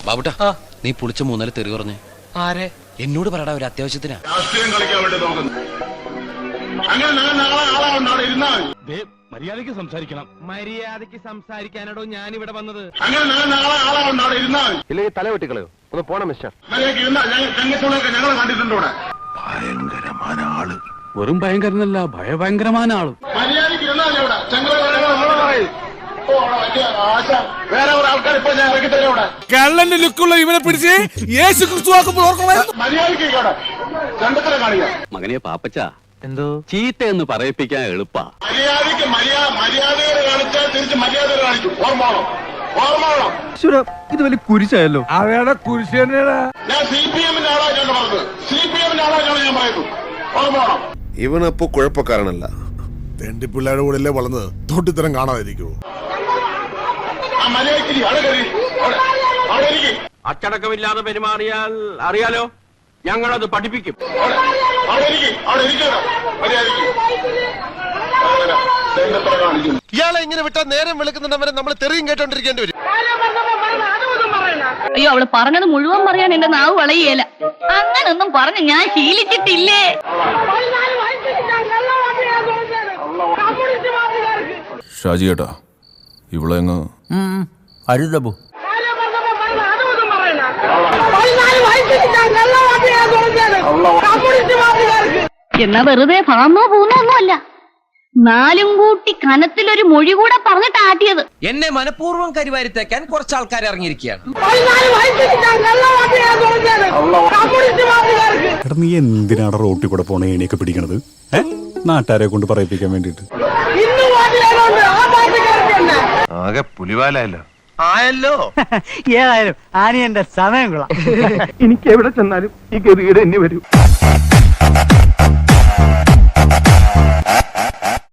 ബാബുട്ടാ, നീ പുളിച്ച മൂന്നല തെറി പറഞ്ഞേ. ആരെ? എന്നോട് പറയടാ, ഒരു അത്യാവശ്യത്തിനാ. രാഷ്ട്രീയം കളിക്കാൻ വേണ്ടി നോക്കുന്നു. അങ്ങനെ നാളെ ആളാവുണ്ട് അവിടെ ഇരുന്നാൽ മര്യാദയ്ക്ക് സംസാരിക്കണം. മര്യാദയ്ക്ക് സംസാരിക്കാനാണോ ഞാൻ ഇവിടെ വന്നത്? അങ്ങനെ നാളെ ആളാവുണ്ട് അവിടെ ഇരുന്നാൽ ഇല്ലെങ്കിൽ തല വെട്ടിക്കളയോ? ഒന്ന് പോണം മിസ്റ്റർ. മര്യാദയ്ക്ക് ഇരുന്നാൽ ചങ്ങച്ചോളൊക്കെ ഞങ്ങൾ കണ്ടിട്ടുണ്ട് ഇവിടെ. ഭയങ്കരമായ ആള്. വെറും ഭയങ്കരനല്ല, ഭയങ്കരമായ ആള്. മര്യാദയ്ക്ക് ഇരുന്നാൽ ഇവിടെ വേറെ ഒരു ആൾക്കാർ ഇപ്പൊ ഞാൻ ഇറക്കി തരാം ഇവിടെ. കള്ളന്റെ ലുക്കുള്ള ഇവനെ പിടിച്ച് യേശു ക്രിസ്തുവാക്കുമ്പോൾ ഓർക്കണമായിരുന്നു. മര്യാദയ്ക്ക് ഇവിടെ ചണ്ടത്തരം കാണിക്കാം. മകനെ പാപ്പച്ച, എന്തോ ചീത്ത എന്ന് പറയിപ്പിക്കാൻ എളുപ്പാ. മര്യാദയ്ക്ക് മര്യാദകൾ കാണിച്ചാൽ തിരിച്ച് മര്യാദകൾ കാണിക്കും. ഓർമ്മോണം. ഇത് വലിയ കുരിശായല്ലോ. അവയുടെ കുരിശ് തന്നെയാണ്. ഞാൻ CPM-ന്റെ ആളായിട്ടാണ് പറഞ്ഞത്. CPM-ന്റെ ആളായിട്ടാണ് ഞാൻ പറയുന്നത്. ഓർമ്മോണം. ഇവനപ്പോ കുഴപ്പക്കാരനല്ല. തെണ്ടി പിള്ളേരുടെ കൂടെ അല്ലേ വളർന്ന് തൊട്ടിത്തരം കാണാതിരിക്കുവോ? ആ മര്യാദയ്ക്ക് അവിടെ ഇരിക്കും. അച്ചടക്കമില്ലാതെ പെരുമാറിയാൽ അറിയാലോ, ഞങ്ങളത് പഠിപ്പിക്കും. അവിടെ ഇരിക്കണം. മര്യാദയ്ക്ക് കാണിക്കും. ഇയാളെ ഇങ്ങനെ വിട്ടാൽ നേരം വെളുക്കുന്നുണ്ടവരെ നമ്മൾ തെറിയും കേട്ടോണ്ടിരിക്കേണ്ടി വരും. അയ്യോ, അവള് പറഞ്ഞത് മുഴുവൻ പറയാൻ എന്റെ നാവ് വളയേല. അങ്ങനൊന്നും പറഞ്ഞ് ഞാൻ ശീലിച്ചിട്ടില്ലേ. ഷാജി കേട്ടാ, ഇവിടെ അങ്ങ് അരുതബു എന്നാ വെറുതെ ഫാമോ പൂന്നോ ഒന്നുമല്ല, നാലും കൂട്ടി കനത്തിലൊരു മൊഴി കൂടെ പറഞ്ഞിട്ട് ആട്ടിയത്. എന്നെ മനഃപൂർവ്വം കരിവാരിത്തേക്കാൻ കുറച്ച് ആൾക്കാർ ഇറങ്ങിയിരിക്കുകയാണ്. നീ എന്തിനാണ് റോട്ടിൽ കൂടെ പോണ ഏണിയൊക്കെ പിടിക്കണത്? നാട്ടുകാരെ കൊണ്ട് പറയിപ്പിക്കാൻ വേണ്ടിട്ട്. ആകെ പുലിവാലല്ലോ. ആയല്ലോ. ഏതായാലും ആനി എന്റെ സമയം കൊള്ളാം. എനിക്ക് എവിടെ ചെന്നാലും ഈ ഗതികേട് എന്നെ വരും.